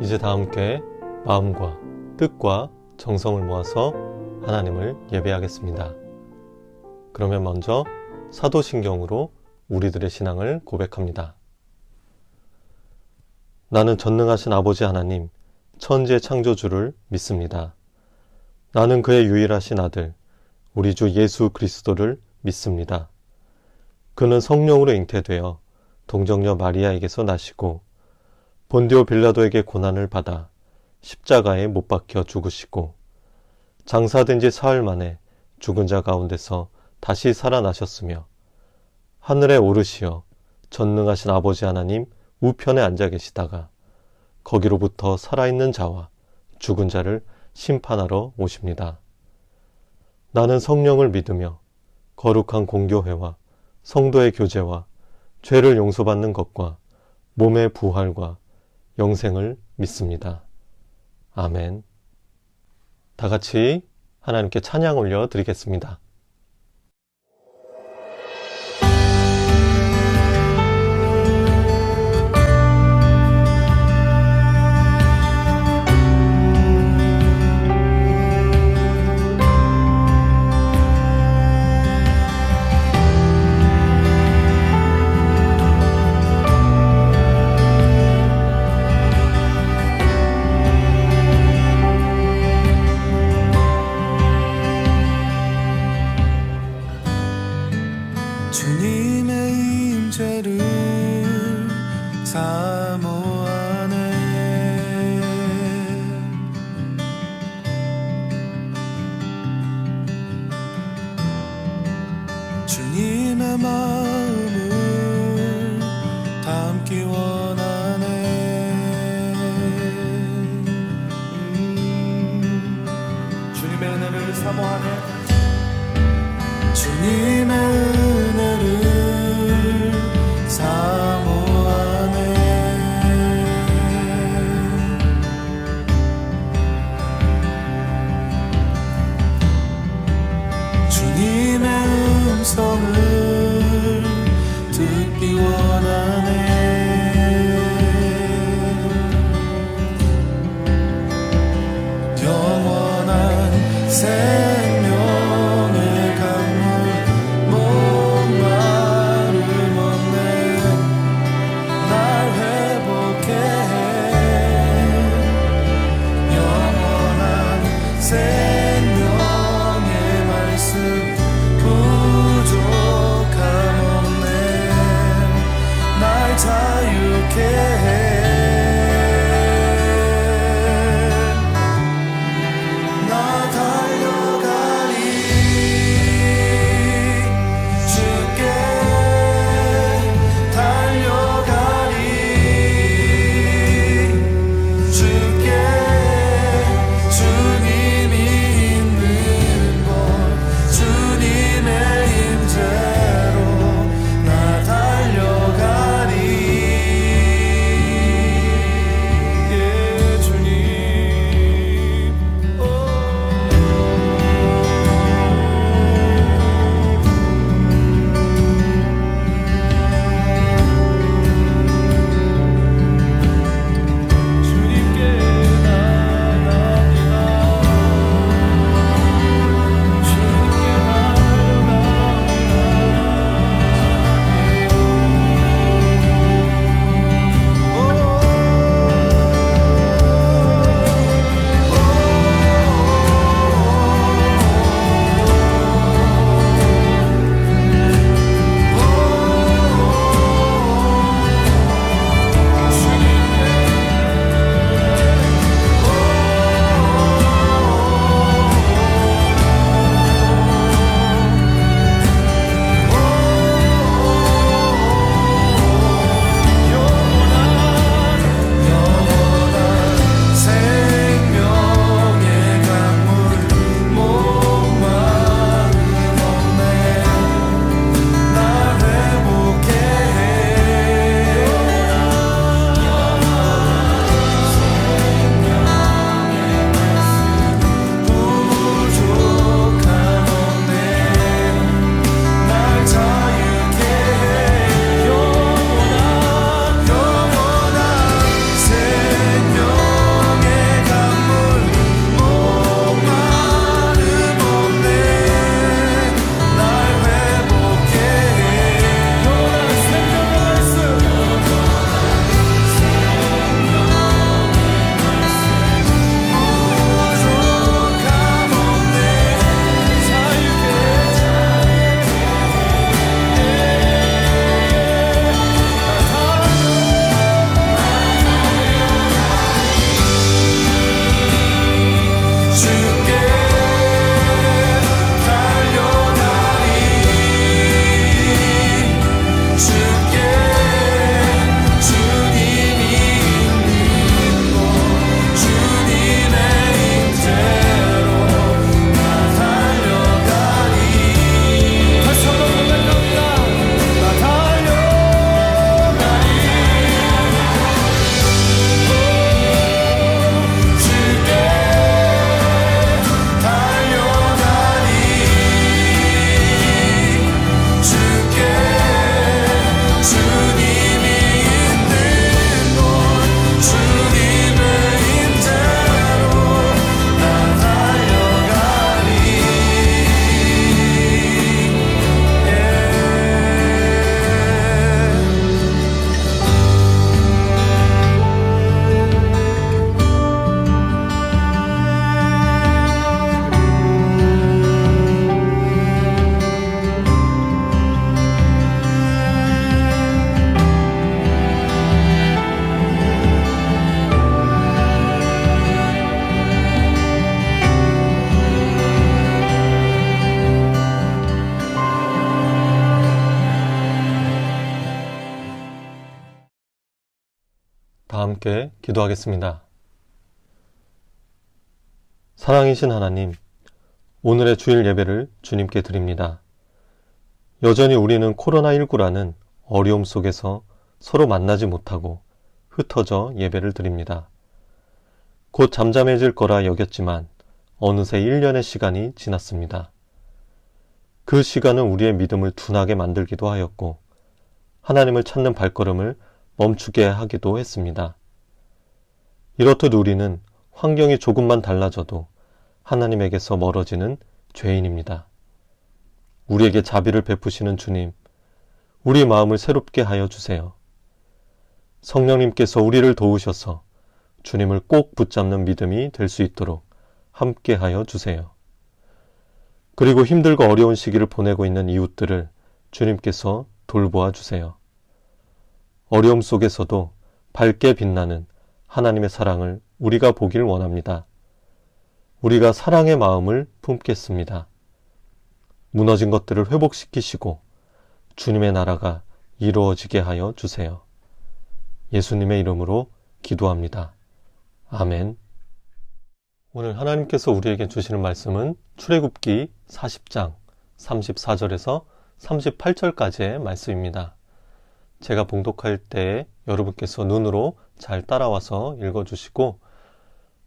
이제 다 함께 마음과 뜻과 정성을 모아서 하나님을 예배하겠습니다. 그러면 먼저 사도신경으로 우리들의 신앙을 고백합니다. 나는 전능하신 아버지 하나님, 천지의 창조주를 믿습니다. 나는 그의 유일하신 아들, 우리 주 예수 그리스도를 믿습니다. 그는 성령으로 잉태되어 동정녀 마리아에게서 나시고 본디오 빌라도에게 고난을 받아 십자가에 못 박혀 죽으시고 장사된 지 사흘 만에 죽은 자 가운데서 다시 살아나셨으며 하늘에 오르시어 전능하신 아버지 하나님 우편에 앉아 계시다가 거기로부터 살아있는 자와 죽은 자를 심판하러 오십니다. 나는 성령을 믿으며 거룩한 공교회와 성도의 교제와 죄를 용서받는 것과 몸의 부활과 영생을 믿습니다. 아멘. 다 같이 하나님께 찬양 올려 드리겠습니다. 주님의 임재를 사모하네. 주님의 마음을 담기 원하네. 주님의 은혜를 사모하네. 주님의 은혜를 사모하네. 주님의 음성을 듣기 원하네. 영원한 생명의 강물 다 함께 기도하겠습니다. 사랑이신 하나님, 오늘의 주일 예배를 주님께 드립니다. 여전히 우리는 코로나19라는 어려움 속에서 서로 만나지 못하고 흩어져 예배를 드립니다. 곧 잠잠해질 거라 여겼지만 어느새 1년의 시간이 지났습니다. 그 시간은 우리의 믿음을 둔하게 만들기도 하였고 하나님을 찾는 발걸음을 멈추게 하기도 했습니다. 이렇듯 우리는 환경이 조금만 달라져도 하나님에게서 멀어지는 죄인입니다. 우리에게 자비를 베푸시는 주님, 우리 마음을 새롭게 하여 주세요. 성령님께서 우리를 도우셔서 주님을 꼭 붙잡는 믿음이 될 수 있도록 함께 하여 주세요. 그리고 힘들고 어려운 시기를 보내고 있는 이웃들을 주님께서 돌보아 주세요. 어려움 속에서도 밝게 빛나는 하나님의 사랑을 우리가 보길 원합니다. 우리가 사랑의 마음을 품겠습니다. 무너진 것들을 회복시키시고 주님의 나라가 이루어지게 하여 주세요. 예수님의 이름으로 기도합니다. 아멘. 오늘 하나님께서 우리에게 주시는 말씀은 출애굽기 40장 34절에서 38절까지의 말씀입니다. 제가 봉독할 때 여러분께서 눈으로 잘 따라와서 읽어주시고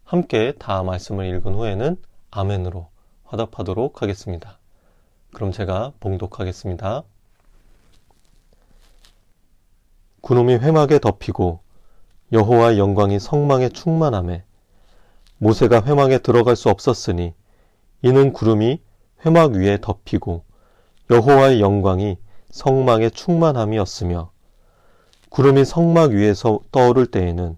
함께 다 말씀을 읽은 후에는 아멘으로 화답하도록 하겠습니다. 그럼 제가 봉독하겠습니다. 구름이 회막에 덮이고 여호와의 영광이 성막에 충만하매 모세가 회막에 들어갈 수 없었으니 이는 구름이 회막 위에 덮이고 여호와의 영광이 성막에 충만함이었으며 구름이 성막 위에서 떠오를 때에는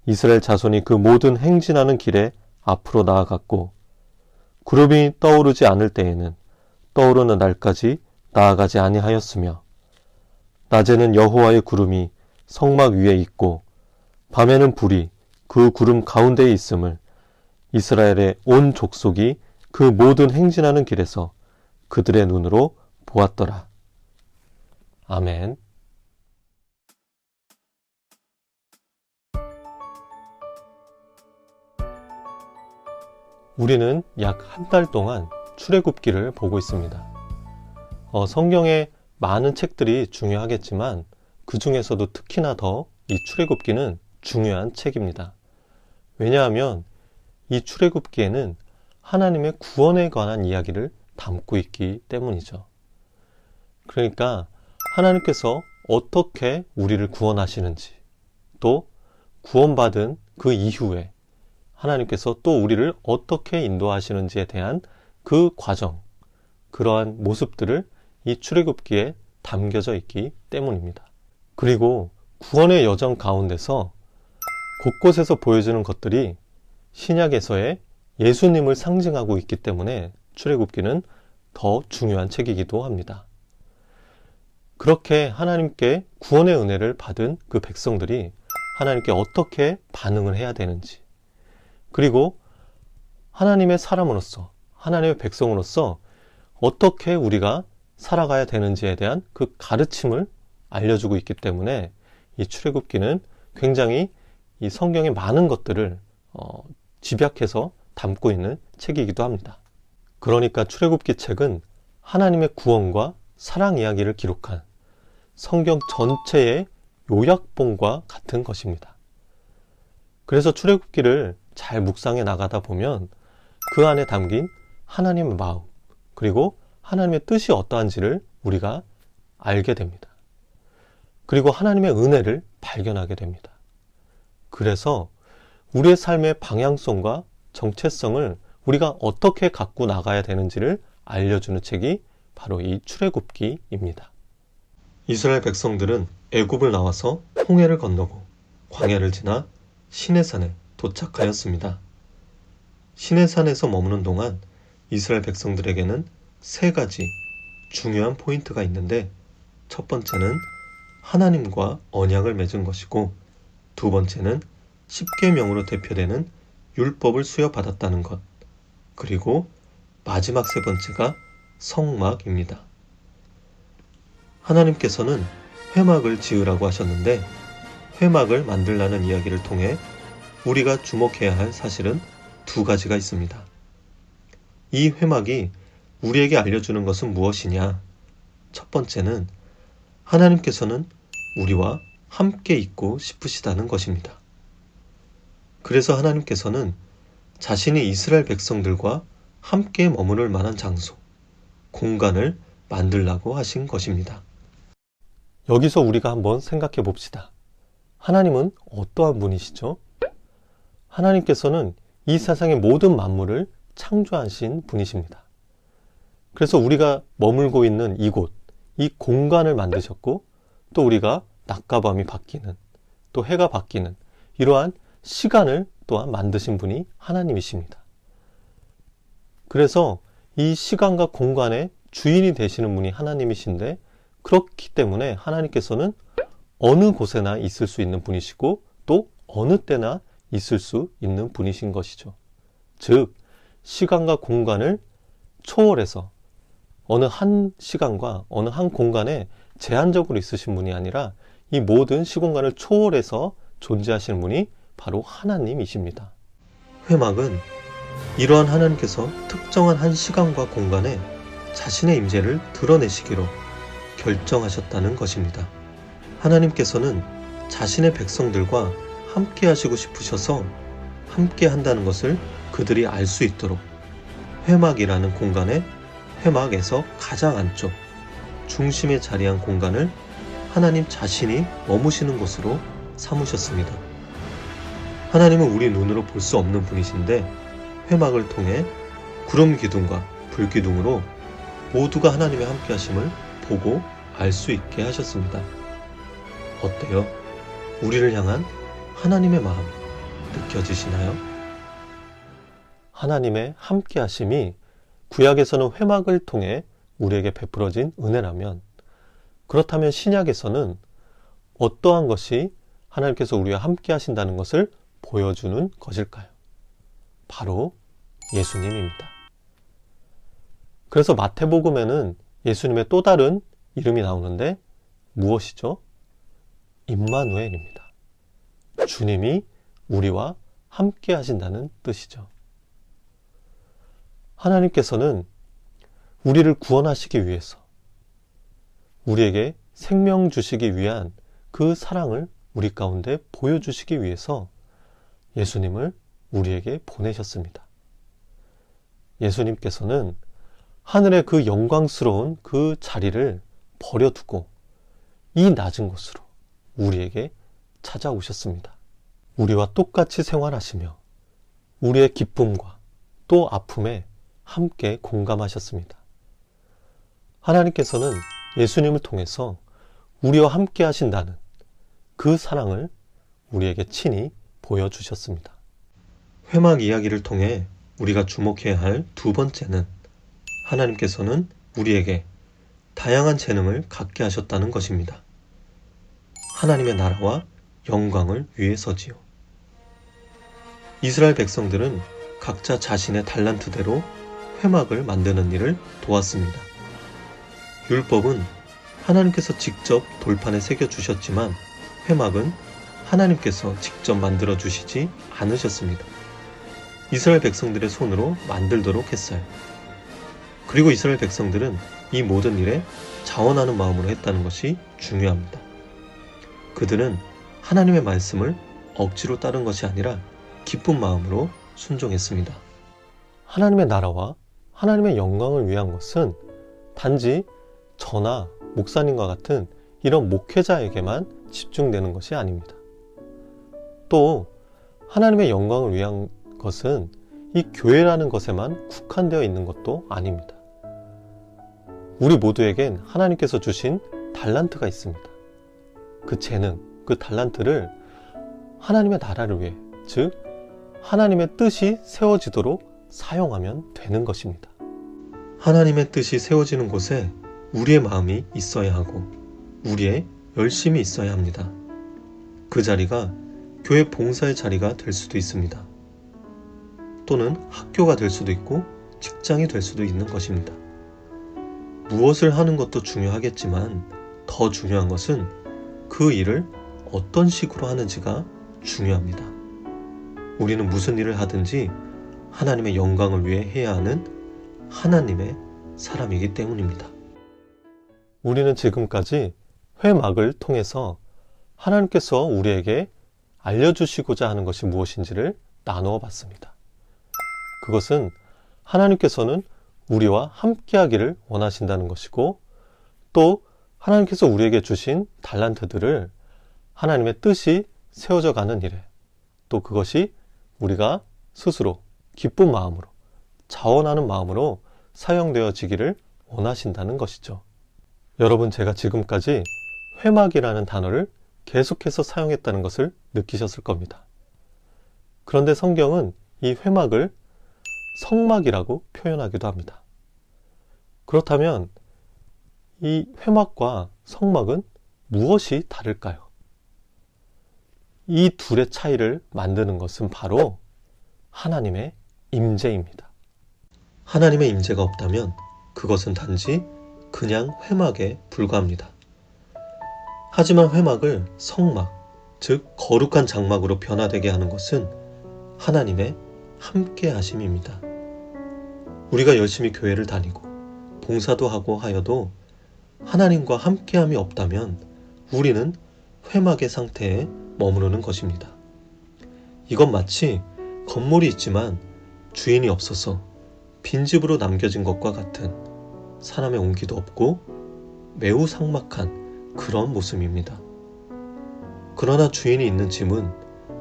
이스라엘 자손이 그 모든 행진하는 길에 앞으로 나아갔고 구름이 떠오르지 않을 때에는 떠오르는 날까지 나아가지 아니하였으며 낮에는 여호와의 구름이 성막 위에 있고 밤에는 불이 그 구름 가운데에 있음을 이스라엘의 온 족속이 그 모든 행진하는 길에서 그들의 눈으로 보았더라. 아멘. 우리는 약 한 달 동안 출애굽기를 보고 있습니다. 성경에 많은 책들이 중요하겠지만 그 중에서도 특히나 더 이 출애굽기는 중요한 책입니다. 왜냐하면 이 출애굽기에는 하나님의 구원에 관한 이야기를 담고 있기 때문이죠. 그러니까 하나님께서 어떻게 우리를 구원하시는지, 또 구원받은 그 이후에 하나님께서 또 우리를 어떻게 인도하시는지에 대한 그 과정, 그러한 모습들을 이 출애굽기에 담겨져 있기 때문입니다. 그리고 구원의 여정 가운데서 곳곳에서 보여주는 것들이 신약에서의 예수님을 상징하고 있기 때문에 출애굽기는 더 중요한 책이기도 합니다. 그렇게 하나님께 구원의 은혜를 받은 그 백성들이 하나님께 어떻게 반응을 해야 되는지, 그리고 하나님의 사람으로서, 하나님의 백성으로서 어떻게 우리가 살아가야 되는지에 대한 그 가르침을 알려주고 있기 때문에 이 출애굽기는 굉장히 이 성경의 많은 것들을 집약해서 담고 있는 책이기도 합니다. 그러니까 출애굽기 책은 하나님의 구원과 사랑 이야기를 기록한 성경 전체의 요약본과 같은 것입니다. 그래서 출애굽기를 잘 묵상해 나가다 보면 그 안에 담긴 하나님의 마음, 그리고 하나님의 뜻이 어떠한지를 우리가 알게 됩니다. 그리고 하나님의 은혜를 발견하게 됩니다. 그래서 우리의 삶의 방향성과 정체성을 우리가 어떻게 갖고 나가야 되는지를 알려주는 책이 바로 이 출애굽기입니다. 이스라엘 백성들은 애굽을 나와서 홍해를 건너고 광야를 지나 시내산에 도착하였습니다. 시내산에서 머무는 동안 이스라엘 백성들에게는 세 가지 중요한 포인트가 있는데, 첫 번째는 하나님과 언약을 맺은 것이고, 두 번째는 십계명으로 대표되는 율법을 수여받았다는 것, 그리고 마지막 세 번째가 성막입니다. 하나님께서는 회막을 지으라고 하셨는데 회막을 만들라는 이야기를 통해 우리가 주목해야 할 사실은 두 가지가 있습니다. 이 회막이 우리에게 알려주는 것은 무엇이냐? 첫 번째는 하나님께서는 우리와 함께 있고 싶으시다는 것입니다. 그래서 하나님께서는 자신이 이스라엘 백성들과 함께 머무를 만한 장소, 공간을 만들라고 하신 것입니다. 여기서 우리가 한번 생각해 봅시다. 하나님은 어떠한 분이시죠? 하나님께서는 이 세상의 모든 만물을 창조하신 분이십니다. 그래서 우리가 머물고 있는 이곳, 이 공간을 만드셨고, 또 우리가 낮과 밤이 바뀌는, 또 해가 바뀌는 이러한 시간을 또한 만드신 분이 하나님이십니다. 그래서 이 시간과 공간의 주인이 되시는 분이 하나님이신데, 그렇기 때문에 하나님께서는 어느 곳에나 있을 수 있는 분이시고 또 어느 때나 있을 수 있는 분이신 것이죠. 즉, 시간과 공간을 초월해서 어느 한 시간과 어느 한 공간에 제한적으로 있으신 분이 아니라 이 모든 시공간을 초월해서 존재하시는 분이 바로 하나님이십니다. 회막은 이러한 하나님께서 특정한 한 시간과 공간에 자신의 임재를 드러내시기로 결정하셨다는 것입니다. 하나님께서는 자신의 백성들과 함께 하시고 싶으셔서 함께 한다는 것을 그들이 알 수 있도록 회막이라는 공간에 회막에서 가장 안쪽, 중심에 자리한 공간을 하나님 자신이 머무시는 곳으로 삼으셨습니다. 하나님은 우리 눈으로 볼 수 없는 분이신데 회막을 통해 구름 기둥과 불 기둥으로 모두가 하나님의 함께 하심을 보고 알 수 있게 하셨습니다. 어때요? 우리를 향한 하나님의 마음 느껴지시나요? 하나님의 함께 하심이 구약에서는 회막을 통해 우리에게 베풀어진 은혜라면, 그렇다면 신약에서는 어떠한 것이 하나님께서 우리와 함께 하신다는 것을 보여주는 것일까요? 바로 예수님입니다. 그래서 마태복음에는 예수님의 또 다른 이름이 나오는데 무엇이죠? 임마누엘입니다. 주님이 우리와 함께 하신다는 뜻이죠. 하나님께서는 우리를 구원하시기 위해서, 우리에게 생명 주시기 위한 그 사랑을 우리 가운데 보여주시기 위해서 예수님을 우리에게 보내셨습니다. 예수님께서는 하늘의 그 영광스러운 그 자리를 버려두고 이 낮은 곳으로 우리에게 찾아오셨습니다. 우리와 똑같이 생활하시며 우리의 기쁨과 또 아픔에 함께 공감하셨습니다. 하나님께서는 예수님을 통해서 우리와 함께 하신다는 그 사랑을 우리에게 친히 보여주셨습니다. 회막 이야기를 통해 우리가 주목해야 할 두 번째는 하나님께서는 우리에게 다양한 재능을 갖게 하셨다는 것입니다. 하나님의 나라와 영광을 위해서지요. 이스라엘 백성들은 각자 자신의 달란트대로 회막을 만드는 일을 도왔습니다. 율법은 하나님께서 직접 돌판에 새겨주셨지만 회막은 하나님께서 직접 만들어주시지 않으셨습니다. 이스라엘 백성들의 손으로 만들도록 했어요. 그리고 이스라엘 백성들은 이 모든 일에 자원하는 마음으로 했다는 것이 중요합니다. 그들은 하나님의 말씀을 억지로 따른 것이 아니라 기쁜 마음으로 순종했습니다. 하나님의 나라와 하나님의 영광을 위한 것은 단지 저나 목사님과 같은 이런 목회자에게만 집중되는 것이 아닙니다. 또 하나님의 영광을 위한 것은 이 교회라는 것에만 국한되어 있는 것도 아닙니다. 우리 모두에겐 하나님께서 주신 달란트가 있습니다. 그 재능, 그 달란트를 하나님의 나라를 위해, 즉 하나님의 뜻이 세워지도록 사용하면 되는 것입니다. 하나님의 뜻이 세워지는 곳에 우리의 마음이 있어야 하고 우리의 열심이 있어야 합니다. 그 자리가 교회 봉사의 자리가 될 수도 있습니다. 또는 학교가 될 수도 있고 직장이 될 수도 있는 것입니다. 무엇을 하는 것도 중요하겠지만 더 중요한 것은 그 일을 어떤 식으로 하는지가 중요합니다. 우리는 무슨 일을 하든지 하나님의 영광을 위해 해야 하는 하나님의 사람이기 때문입니다. 우리는 지금까지 회막을 통해서 하나님께서 우리에게 알려주시고자 하는 것이 무엇인지를 나누어 봤습니다. 그것은 하나님께서는 우리와 함께하기를 원하신다는 것이고, 또 하나님께서 우리에게 주신 달란트들을 하나님의 뜻이 세워져 가는 일에, 또 그것이 우리가 스스로 기쁜 마음으로, 자원하는 마음으로 사용되어지기를 원하신다는 것이죠. 여러분, 제가 지금까지 회막이라는 단어를 계속해서 사용했다는 것을 느끼셨을 겁니다. 그런데 성경은 이 회막을 성막이라고 표현하기도 합니다. 그렇다면 이 회막과 성막은 무엇이 다를까요? 이 둘의 차이를 만드는 것은 바로 하나님의 임재입니다. 하나님의 임재가 없다면 그것은 단지 그냥 회막에 불과합니다. 하지만 회막을 성막, 즉 거룩한 장막으로 변화되게 하는 것은 하나님의 함께 하심입니다. 우리가 열심히 교회를 다니고 봉사도 하고 하여도 하나님과 함께함이 없다면 우리는 회막의 상태에 머무르는 것입니다. 이건 마치 건물이 있지만 주인이 없어서 빈집으로 남겨진 것과 같은 사람의 온기도 없고 매우 삭막한 그런 모습입니다. 그러나 주인이 있는 집은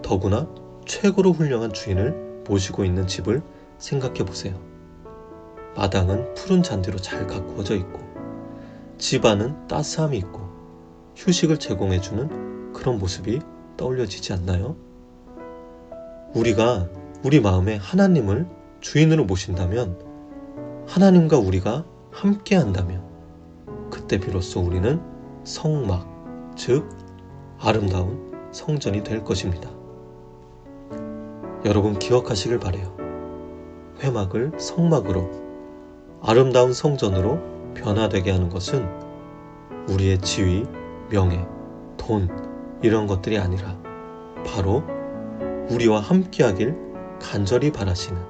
더구나 최고로 훌륭한 주인을 모시고 있는 집을 생각해 보세요. 마당은 푸른 잔디로 잘 가꾸어져 있고 집 안은 따스함이 있고 휴식을 제공해주는 그런 모습이 떠올려지지 않나요? 우리가 우리 마음에 하나님을 주인으로 모신다면, 하나님과 우리가 함께 한다면 그때 비로소 우리는 성막, 즉 아름다운 성전이 될 것입니다. 여러분 기억하시길 바라요. 회막을 성막으로, 아름다운 성전으로 변화되게 하는 것은 우리의 지위, 명예, 돈 이런 것들이 아니라 바로 우리와 함께하길 간절히 바라시는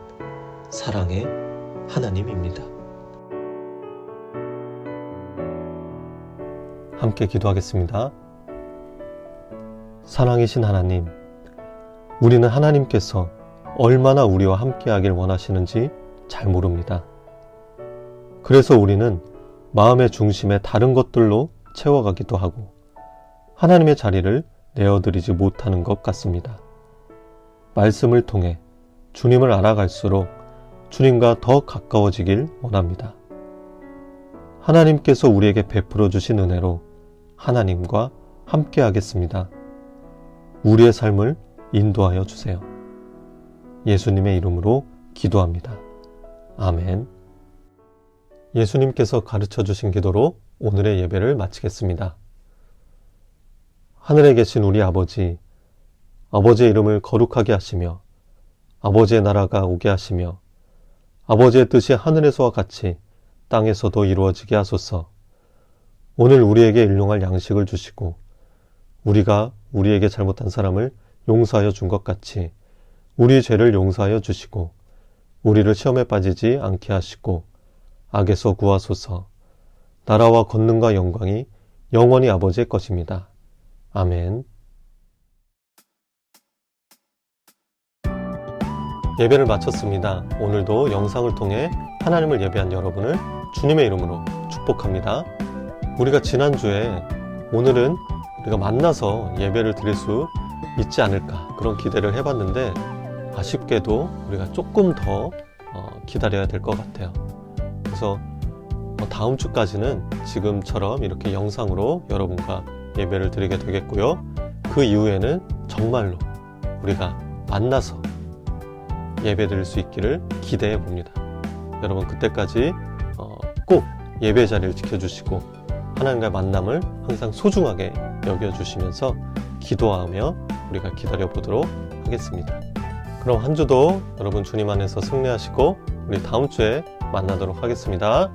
사랑의 하나님입니다. 함께 기도하겠습니다. 사랑이신 하나님, 우리는 하나님께서 얼마나 우리와 함께하길 원하시는지 잘 모릅니다. 그래서 우리는 마음의 중심에 다른 것들로 채워가기도 하고 하나님의 자리를 내어드리지 못하는 것 같습니다. 말씀을 통해 주님을 알아갈수록 주님과 더 가까워지길 원합니다. 하나님께서 우리에게 베풀어 주신 은혜로 하나님과 함께 하겠습니다. 우리의 삶을 인도하여 주세요. 예수님의 이름으로 기도합니다. 아멘. 예수님께서 가르쳐 주신 기도로 오늘의 예배를 마치겠습니다. 하늘에 계신 우리 아버지, 아버지의 이름을 거룩하게 하시며 아버지의 나라가 오게 하시며 아버지의 뜻이 하늘에서와 같이 땅에서도 이루어지게 하소서. 오늘 우리에게 일용할 양식을 주시고 우리가 우리에게 잘못한 사람을 용서하여 준 것 같이 우리 죄를 용서하여 주시고 우리를 시험에 빠지지 않게 하시고 악에서 구하소서. 나라와 권능과 영광이 영원히 아버지의 것입니다. 아멘. 예배를 마쳤습니다. 오늘도 영상을 통해 하나님을 예배한 여러분을 주님의 이름으로 축복합니다. 우리가 지난주에 오늘은 우리가 만나서 예배를 드릴 수 있지 않을까 그런 기대를 해봤는데 아쉽게도 우리가 조금 더 기다려야 될 것 같아요. 그래서 다음 주까지는 지금처럼 이렇게 영상으로 여러분과 예배를 드리게 되겠고요. 그 이후에는 정말로 우리가 만나서 예배 드릴 수 있기를 기대해 봅니다. 여러분 그때까지 꼭 예배 자리를 지켜주시고 하나님과의 만남을 항상 소중하게 여겨주시면서 기도하며 우리가 기다려 보도록 하겠습니다. 그럼 한 주도 여러분 주님 안에서 승리하시고 우리 다음 주에 만나도록 하겠습니다.